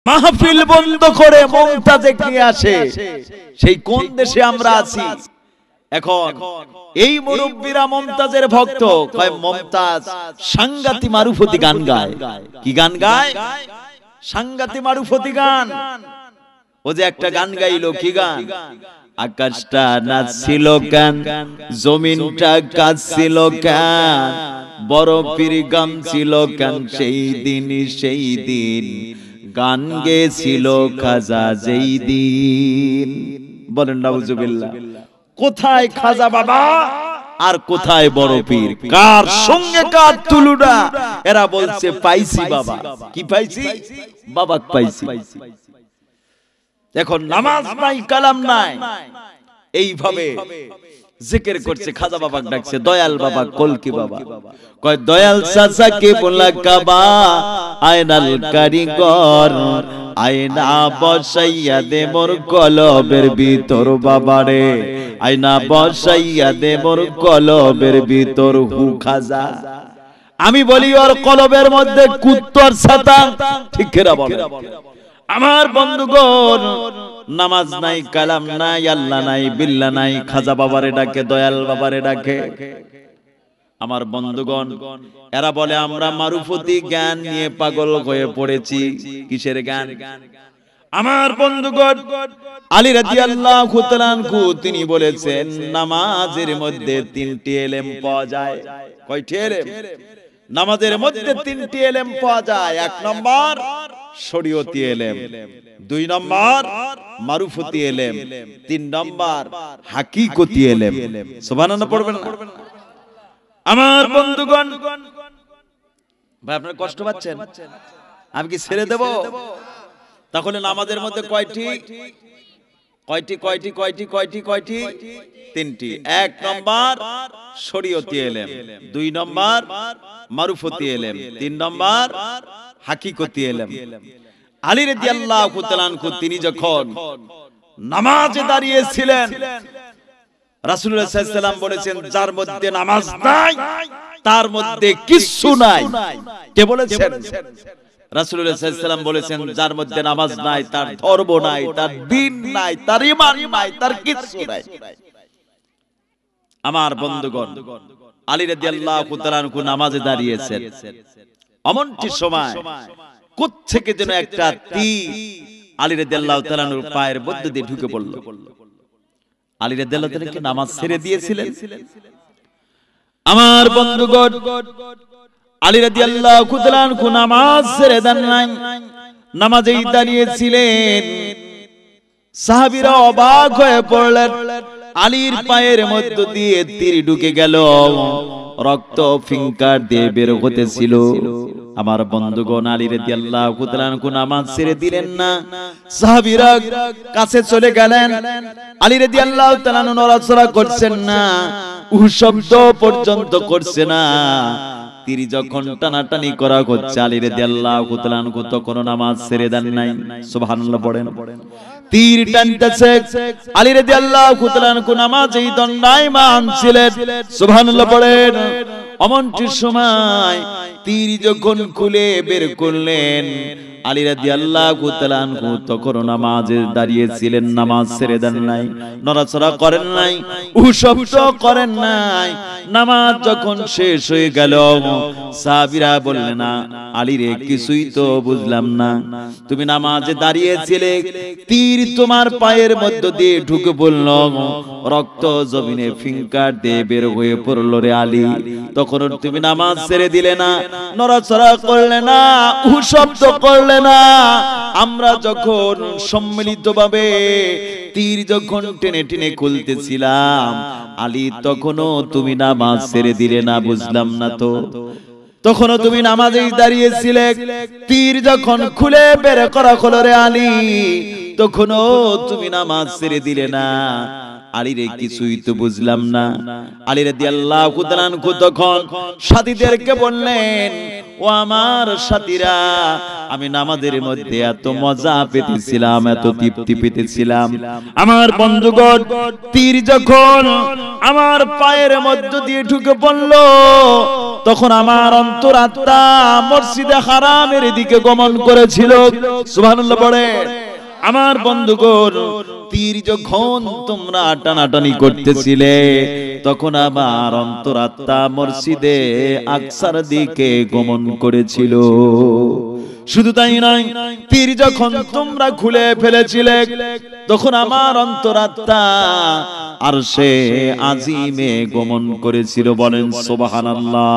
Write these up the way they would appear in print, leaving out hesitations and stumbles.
মাহফিল বন্ধ করে মুমতাজে কি আসে, সেই কোন দেশে আমরা আছি এখন। এই মুরব্বীরা মুমতাজের ভক্ত, কয় মুমতাজ সাংগাতি মারুফতি গান গায়। কি গান গায়? সাংগাতি মারুফতি গান। ও যে একটা গান গাইলো, কি গান? আকাশটা নাচছিল কেন, জমিনটা কাঁদছিল কেন, বরফের গান ছিল কেন, সেই দিন গান গেছিল খাজা যেই দিন। বলেন নাউজুবিল্লাহ। কোথায় খাজা বাবা আর কোথায় বড় পীর? কার সঙ্গে কার তুলনা? এরা বলছে পাইছি বাবা। কি পাইছি? বাবা পাইছি। এখন নামাজ নাই, কালাম নাই, এইভাবে জিকির করছে। খাজা বাবা ডাকছে দয়াল বাবা, কলকি বাবা। কয় দয়াল চাচা কে বলা কাবা, আয়নাল কারিগর, আয়না বসাইয়া দে মোর কলবের ভিতর বাবারে, আয়না বসাইয়া দে মোর কলবের ভিতর হু খাজা। আমি বলি ওর কলবের মধ্যে কুত্তর ছাতা, ঠিক না বলে? আমার বন্ধুগণ, নামাজ নাই, কালাম নাই, আল্লাহ নাই, বিল্লাহ নাই, খাজা বাবারে ডাকে, দয়াল বাবারে ডাকে। আমার বন্ধুগণ, এরা বলে আমরা মারুফতি জ্ঞান নিয়ে পাগল হয়ে পড়েছি। কিসের জ্ঞান? আমার বন্ধুগণ, আলী রাদিয়াল্লাহু তাআলা আনহু তিনি বলেছেন নামাজের মধ্যে তিনটি ইলম পাওয়া যায়। কয়টি ইলম? নামাজের মধ্যে তিনটি ইলম পাওয়া যায়। এক নম্বর শরীয়তি ইলম, দুই নম্বর মারুফতি ইলম, তিন নম্বর হাকিকতি ইলম। সুবহানাল্লাহ পড়বেন না? আমার বন্ধুগণ, ভাই আপনারা কষ্ট পাচ্ছেন? আমি কি ছেড়ে দেব? তাহলে নামাজের মধ্যে কয়টি? কয়টি কয়টি কয়টি কয়টি কয়টি? তিনটি। এক নম্বর শরীয়তি ইলম, দুই নম্বর মারুফতি ইলম, তিন নম্বর হাকিকতি ইলম। আলী রাদিয়াল্লাহু তাআলা আনহু তিনি যখন নামাজে দাঁড়িয়েছিলেন, রাসূলুল্লাহ সাল্লাল্লাহু আলাইহি ওয়াসাল্লাম বলেছেন যার মধ্যে নামাজ নাই তার মধ্যে কিছু নাই। কে বলেছেন? রাসূলুল্লাহ সাল্লাল্লাহু আলাইহি ওয়াসাল্লাম বলেছেন যার মধ্যে নামাজ নাই তার ধর্ম নাই, তার দ্বীন নাই, তার ঈমান নাই, তার কিছু নাই। আমার বন্ধুগণ, আলী রাদিয়াল্লাহু তাআলা আনহু নামাজে দাঁড়িয়েছেন, এমনটি সময় কোত্থেকে যেন একটা তীর আলী রাদিয়াল্লাহু তাআলা আনহুর পায়ের মধ্যে দিয়ে ঢুকে পড়ল। আলী রাদিয়াল্লাহু তাআলা কি নামাজ ছেড়ে দিয়েছিলেন? আমার বন্ধুগণ, আলী রাদিয়াল্লাহু তাআলা আনহু নামাজ ছেড়ে দেন নাই, নামাজেই দাঁড়িয়েছিলেন। সাহাবীরা অবাক হয়ে পড়লেন, আলীর পায়ের মধ্য দিয়ে তীর ঢুকে গেল, রক্ত ফিঙ্কার দিয়ে বের হতেছিল। আমার বন্ধুগণ, আলী রাদিয়াল্লাহু তাআলা আনহু নামাজ ছেড়ে দিলেন না। সাহাবীরা কাছে চলে গেলেন, আলী রাদিয়াল্লাহু তাআলা আনহু নড়াচড়া করছেন না, শব্দ পর্যন্ত করছে না। তীর যখন টানাটানি করা হচ্ছে, আলী রাদিয়াল্লাহু তাআলা আনহু তখন নামাজ ছেড়ে দেন নাই। সুবহানাল্লাহ পড়েন। তীর টানতেছে, আলী রাদিয়াল্লাহু তাআলা আনহু নামাজেই দণ্ডায়মান ছিলেন। সুবহানাল্লাহ পড়েন। এমনটি সময় তীর যখন খুলে বের করলেন, আলী রাদিয়াল্লাহু তাআলা আনহু তখন নামাজে দাঁড়িয়েছিলেন, নামাজ ছেড়ে দেন নাই, নড়াচড়া করেন নাই, শব্দ করেন নাই। নামাজ যখন শেষ হয়ে গেল, সাহাবীরা বললেন না আলী রে, কিছুই তো বুঝলাম না, তুমি নামাজে দাঁড়িয়েছিলে, তীর তোমার পায়ের মধ্য দিয়ে ঢুকে পড়ল, রক্ত জমিনে ফিঙ্কার দিয়ে বের হয়ে পড়ল রে আলী, তখন তুমি নামাজ ছেড়ে দিলে না, নড়াচড়া করলে না, শব্দ করলে না। আমরা যখন সম্মিলিতভাবে তীর যখন টেনে টেনে খুলতেছিলাম, আলী তখনও তুমি নামাজ ছেড়ে দিলে না, বুঝলাম না তো। তখনও তুমি নামাজেই দাঁড়িয়েছিলে, তীর যখন খুলে বের করা হলো রে আলী, তখনও তুমি নামাজ ছেড়ে দিলে না। আলী রে, কিছুই তো বুঝলাম না। আলী রাদিয়াল্লাহু তাআলা আনহু তখন সাথীদেরকে বললেন, ও আমার সাথীরা, আমি নামাজের মধ্যে এত মজা পেতেছিলাম, এত তৃপ্তি পেতেছিলাম। আমার বন্ধুগণ, তীর যখন আমার পায়ের মধ্য দিয়ে ঢুকে পড়ল, তখন আমার অন্তরাত্মা মসজিদে হারামের দিকে গমন করেছিল। সুবহানাল্লাহ পড়ে। আমার বন্ধুগণ, তীর যখন তোমরা টানাটানি করতেছিলে তখন আমার অন্তরাত্মা মসজিদে আকসার দিকে গমন করেছিল। শুধু তাই নয়, তীর যখন তোমরা খুলে ফেলেছিলে তখন আমার অন্তরাত্মা আরশে আজিমে গমন করেছিল। বলেন সুবহানাল্লাহ।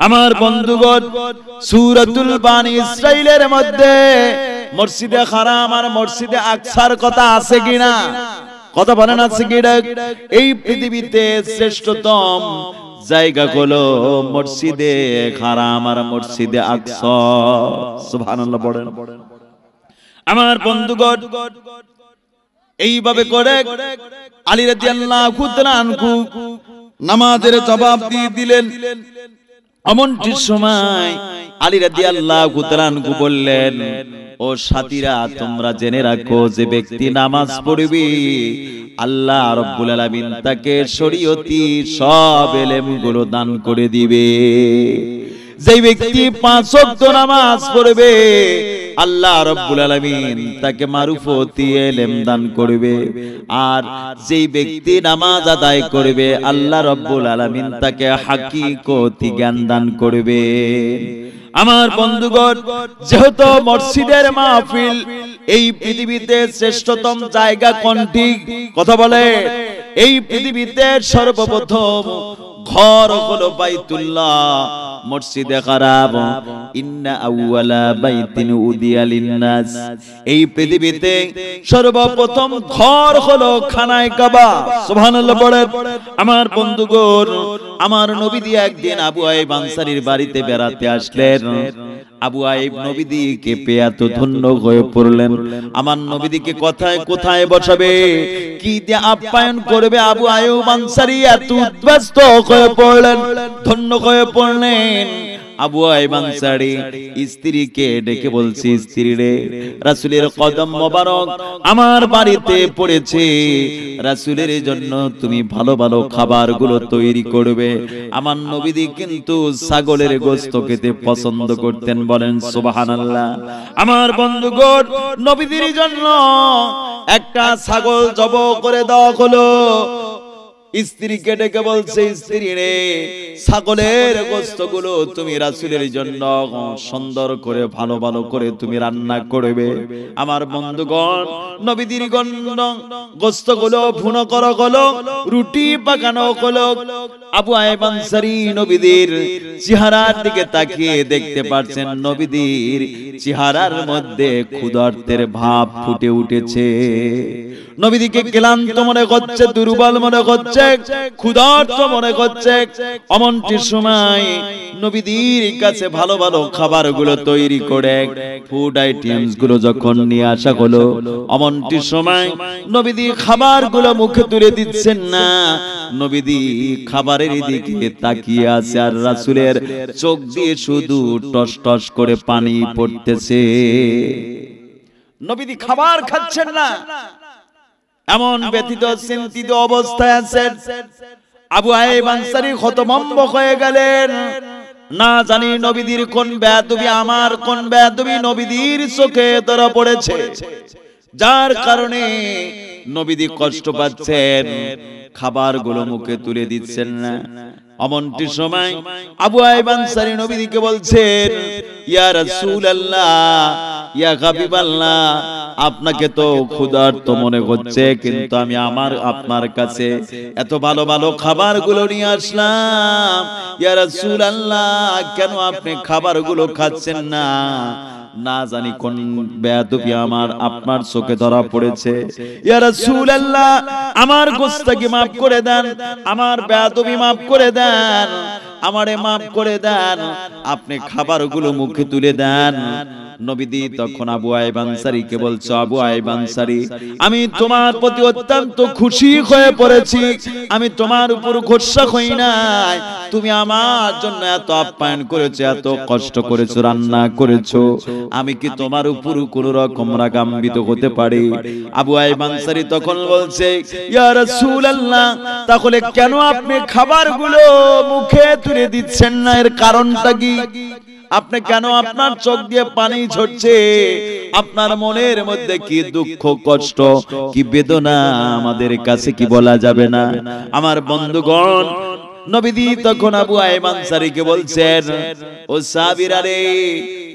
আমার বন্ধুগণ, সূরাতুল বানী ইসরাইলের মধ্যে মসজিদে হারাম আর মসজিদে আকসার কথা আছে কিনা? কথা বলেন আছে কিনা? এই পৃথিবীতে শ্রেষ্ঠতম জায়গা হলো মসজিদে হারাম আর মসজিদে আকসা। সুবহানাল্লাহ বলেন। আমার বন্ধুগণ, এইভাবে করে আলী রাদিয়াল্লাহু তাআলা আনহু নামাজের জবাব দিয়ে দিলেন। এমনটি সময় আলী রাদিয়াল্লাহু তাআলা আনহু বললেন, ও সাথীরা, তোমরা জেনে রাখো যে ব্যক্তি নামাজ পড়বে আল্লাহ রাব্বুল আলামিন তাকে শরীয়তি সব ইলমগুলো দান করে দিবে। যে ব্যক্তি 5 ওয়াক্ত নামাজ পড়বে আল্লাহ রাব্বুল আলামিন তাকে মারুফতি ইলম দান করবে। আর যেই ব্যক্তি নামাজ আদায় করবে আল্লাহ রাব্বুল আলামিন তাকে হাকিকতি জ্ঞান দান করবে। আমার বন্ধুগণ, যেহেতু মসজিদের মাহফিল এই পৃথিবীতে শ্রেষ্ঠতম জায়গা কোনটি? কথা বলে। এই পৃথিবীতে সর্বপ্রথম ঘর হলো বাইতুল্লাহ, মসজিদে হারাম। ইন্না আউওয়ালা বাইতিন উদিয়া লিন্নাস। এই পৃথিবীতে সর্বপ্রথম ঘর হলো খানায়ে কাবা। সুবহানাল্লাহ পড়েন। আমার বন্ধুগণ, আমার নবীজি একদিন আবু আইয়ুব আনসারীর বাড়িতে বেড়াতে আসলেন। আবু আইয়ুব নবীজিকে পেয়ে এত ধন্য হয়ে পড়লেন। আমার নবীজিকে কোথায় কোথায় বসাবে, কি দিয়ে আপ্যায়ন করবে, আবু আইয়ুব আনসারী এত উদ্বাস্ত হয়ে পড়লেন, ধন্য হয়ে পড়লেন। আবু আইয়ুব আনসারী স্ত্রীকে ডেকে বলছে, স্ত্রী রে, রাসূলের কদম মোবারক আমার বাড়িতে পড়েছে, রাসূলের জন্য তুমি ভালো ভালো খাবারগুলো তৈরি করবে। আমার নবীজি কিন্তু ছাগলের গোশত খেতে পছন্দ করতেন। বলেন সুবহানাল্লাহ। আমার বন্ধুগণ, নবীজির জন্য একটা ছাগল জবাই করে দেওয়া হলো। স্ত্রীকে ডেকে বলছে, স্ত্রী রে, ছাগলের গোশতগুলো তুমি রাসূলের জন্য সুন্দর করে ভালো ভালো করে তুমি রান্না করবে। আমার বন্ধুগণ, নবীজির গোশতগুলো ভুনা করা হলো, রুটি পাকানো হলো। আবু আইয়ুব আনসারী নবীজির চেহারার দিকে তাকিয়ে দেখতে পাচ্ছেন নবীজির চেহারার মধ্যে ক্ষুধার্তের ভাব ফুটে উঠেছে। নবীজিকে ক্লান্ত মনে হচ্ছে, দুর্বল মনে হচ্ছে, ক্ষুধার্ত মনে হচ্ছে। এমনটি সময় নবীজির কাছে ভালো ভালো খাবারগুলো তৈরি করে ফুড আইটেমস গুলো যখন নিয়ে আসা হলো, এমনটি সময় নবীজি খাবারগুলো মুখে তুলে দিচ্ছেন না। নবীজি খাবারের দিকে তাকিয়ে আছে আর রাসূলের চোখ দিয়ে শুধু টস টস করে পানি পড়তেছে। নবীজি খাবার খাচ্ছেন না, এমন ব্যথিত চিন্তিত অবস্থায় আছেন। আবু আইয়ুব আনসারী হতভম্ব হয়ে গেলেন। না জানি নবীজির কোন বেয়াদবি, আমার কোন বেয়াদবি নবীজির চোখে ধরা পড়েছে, যার কারণে নবীজি কষ্ট পাচ্ছেন, খাবারগুলো মুখে তুলে দিচ্ছেন না। এমনটি সময় আবু আইয়ুব আনসারী নবীজিকে বলছেন, ইয়া রাসূলুল্লাহ, ইয়া হাবিবাল্লাহ, আপনাকে তো ক্ষুধার্ত মনে হচ্ছে, কিন্তু আমি আপনার কাছে এত ভালো ভালো খাবারগুলো নিয়ে আসলাম। ইয়া রাসূলুল্লাহ, কেন আপনি খাবারগুলো খাচ্ছেন না? না জানি কোন বেয়াদবি আপনার চোখে ধরা পড়েছে। ইয়া রাসূলুল্লাহ, আমার গোশতকে maaf করে দেন, আমার বেয়াদবি maaf করে দেন, আমারে maaf করে দেন, আপনি খাবারগুলো মুখে তুলে দেন। নবীজি তখন আবু আইয়ুব আনসারীকে বলছে, আবু আইয়ুব আনসারী, আমি তোমার প্রতি অত্যন্ত খুশি হয়ে পড়েছি, আমি তোমার উপর গোসা হই নাই, তুমি আমার জন্য এত আপ্যায়ন করেছো, এত কষ্ট করেছো, রান্না করেছো, আমি কি তোমার উপর কোন রকম রাগান্বিত হতে পারি? আবু আইয়ুব আনসারী তখন বলছে, ইয়া রাসূলুল্লাহ, তাহলে কেন আপনি খাবারগুলো মুখে তুলে দিচ্ছেন না, এর কারণটা কি? আপনি কেন আপনার চোখ দিয়ে পানি ঝরছে? আপনার মনের মধ্যে কি দুঃখ, কষ্ট, কি বেদনা আমাদের কাছে কি বলা যাবে না? আমার বন্ধুগণ, নবীজি তখন আবু আইয়ুব আনসারীকে বলছেন, ও সাহাবীরা রে,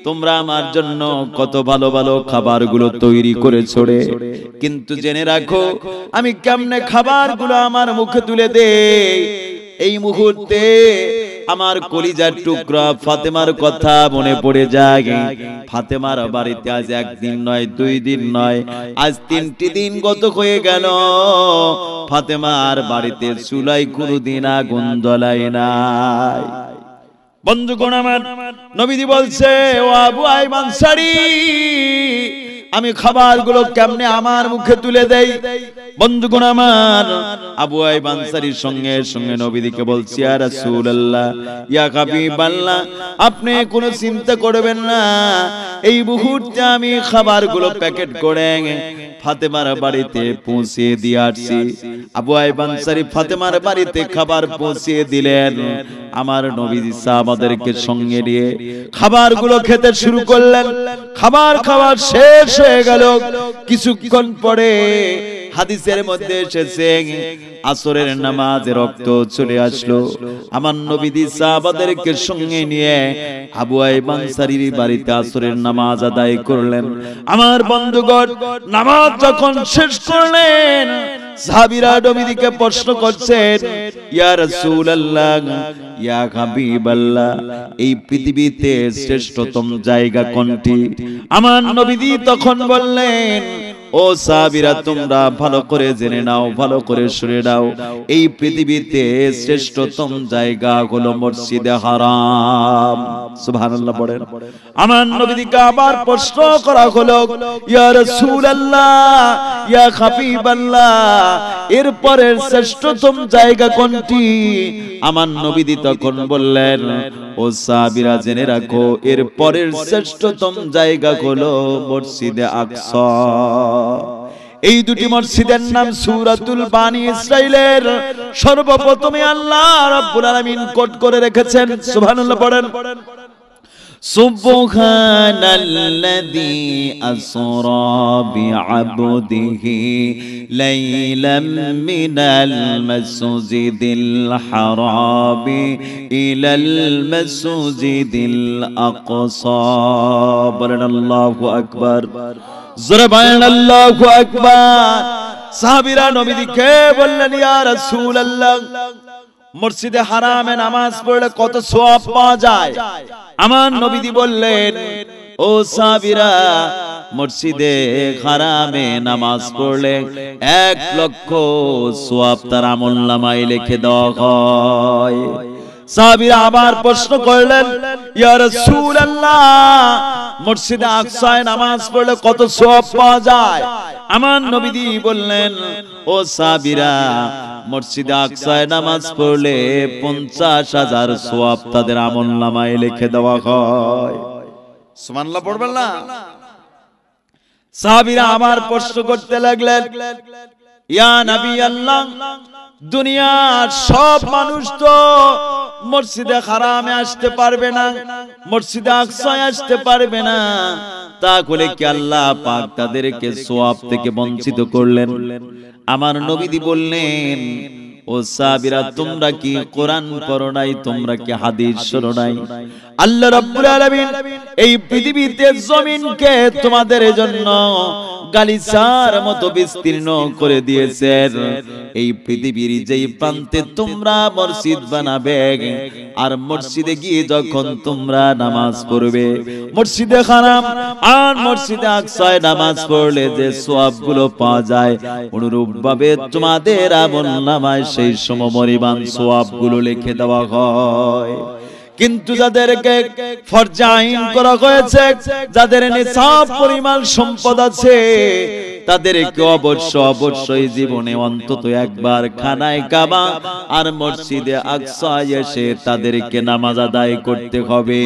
তোমরা আমার জন্য কত ভালো ভালো খাবারগুলো তৈরি করেছো রে, কিন্তু জেনে রাখো আমি কেমনে খাবারগুলো আমার মুখে তুলে দেই, এই মুহূর্তে আমার কলিজার টুকরা ফাতেমার কথা মনে পড়ে যায়। ফাতেমার বাড়িতে আজ একদিন নয়, 2 দিন নয়, আজ 3টি দিন গত হয়ে গেল, ফাতেমার বাড়িতে চুলায় কোনদিন আগুন জ্বলায় নাই। বন্ধুগণ আমার, নবীজি বলছে, ও আবু আইয়ুব আনসারী, আমি খাবারগুলো কেমনে আমার মুখে তুলে দেই? বন্ধুগণ আমার, আবু আইয়ুব আনসারীর সঙ্গে সঙ্গে নবীজিকে বলছি, ইয়া রাসূলুল্লাহ, ইয়া হাবিবাল্লাহ, আপনি কোনো চিন্তা করবেন না, এই মুহূর্তে আমি খাবারগুলো প্যাকেট করে ফাতেমার বাড়িতে পৌঁছে দিয়ে আসছি। আবু আইয়ুব আনসারী ফাতেমার বাড়িতে খাবার পৌঁছে দিলেন। আমার নবীজি সাহাবাদেরকে সঙ্গে নিয়ে খাবারগুলো খেতে শুরু করলেন। খাবার খাওয়া শেষ হয়ে গেল। কিছুক্ষণ পরে হাদিসের মধ্যে এসেছে, আসরের নামাজে রক্ত চলে আসলো। আমার নবীজি সাহাবাদেরকে সঙ্গে নিয়ে আবু আইয়ুব আনসারীর বাড়িতে আসরের নামাজ আদায় করলেন। আমার বন্ধুগণ, নামাজ যখন শেষ করলেন, সাহাবীরা নবীজিকে প্রশ্ন করছেন, ইয়া রাসূলুল্লাহ, ইয়া হাবিবাল্লাহ, এই পৃথিবীতে শ্রেষ্ঠতম জায়গা কোনটি? আমার নবীজি তখন বললেন, ও সাহাবীরা, তোমরা ভালো করে জেনে নাও, ভালো করে শুনে নাও, এই পৃথিবীতে শ্রেষ্ঠতম জায়গা হলো মসজিদে হারাম। সুবহানাল্লাহ পড়েন। আমার নবীকে আবার প্রশ্ন করা হলো, ইয়া রাসূলুল্লাহ, ইয়া হাবিবাল্লাহ, এরপরের শ্রেষ্ঠতম জায়গা কোনটি? আমার নবী তখন বললেন, ও সাহাবীরা, জেনে রাখো, এর পরের শ্রেষ্ঠতম জায়গা হলো মসজিদে আকসা। এই দুটি মসজিদের নাম সূরাতুল বানি ইসরাইলের সর্বপ্রথমে আল্লাহ রাব্বুল আলামিন কোট করে রেখেছেন। সুবহানাল্লাহ পড়েন। সুবহানাল্লাযী আসরা বিআবদিহি লাইলাম মিনাল মাসজিদিল হারামি ইলাল মাসজিদিল আকসা। বলেন আল্লাহু আকবার। জোরে বলেন আল্লাহু আকবার। সাহাবীরা নবীকে বললেন, ইয়া রাসূলুল্লাহ, মসজিদে হারামে নামাজ পড়লে কত সওয়াব পাওয়া যায়? আমার নবীজি বললেন, ও সাহাবীরা, মসজিদে হারামে নামাজ পড়লে 1 লক্ষ সওয়াব তার আমলনামায় লিখে দেওয়া হয়। সাহাবীরা আবার প্রশ্ন করলেন, ইয়া রাসূলুল্লাহ, মসজিদে আকসায় নামাজ পড়লে কত সওয়াব পাওয়া যায়? আমার নবীজি বললেন, ও সাহাবীরা, মসজিদে আকসায় নামাজ পড়লে 50,000 সওয়াব তাদের আমলনামায় লিখে দেওয়া হয়। সুবহানাল্লাহ পড়বেন না? সাহাবীরা আবার প্রশ্ন করতে লাগলেন, ইয়া নবী আল্লাহ, দুনিয়ার সব মানুষ তো মসজিদে হারামে আসতে পারবে না, মসজিদে আকসায় আসতে পারবে না, তাহলে কি আল্লাহ পাক তাদেরকে সওয়াব থেকে বঞ্চিত করলেন? আমার নবীজি বললেন, ও সাহাবীরা, তোমরা কি কোরআন পড়ো নাই? তোমরা কি হাদিস শোনো নাই? আল্লাহ রাব্বুল আলামিন এই পৃথিবীতে জমিনকে তোমাদের জন্য গালিচার মতো বিস্তীর্ণ করে দিয়েছেন। এই পৃথিবীর যেই প্রান্তে তোমরা মসজিদ বানাবে, আর মসজিদে গিয়ে যখন তোমরা নামাজ পড়বে, মসজিদে হারাম আর মসজিদে আকসায় নামাজ পড়লে যে সওয়াবগুলো পাওয়া যায়, অনুরূপ ভাবে তোমাদের আমলনামায় সেই সমপরিমাণ সওয়াবগুলো লিখে দেওয়া হয়। কিন্তু যাদেরকে ফরজ আইন করা হয়েছে, যাদের নিসাব পরিমাণ সম্পদ আছে, তাদেরকে অবশ্যই জীবনে অন্তত একবার খানায় কাবা আর মসজিদে আকসা এসে তাদেরকে নামাজ আদায় করতে হবে।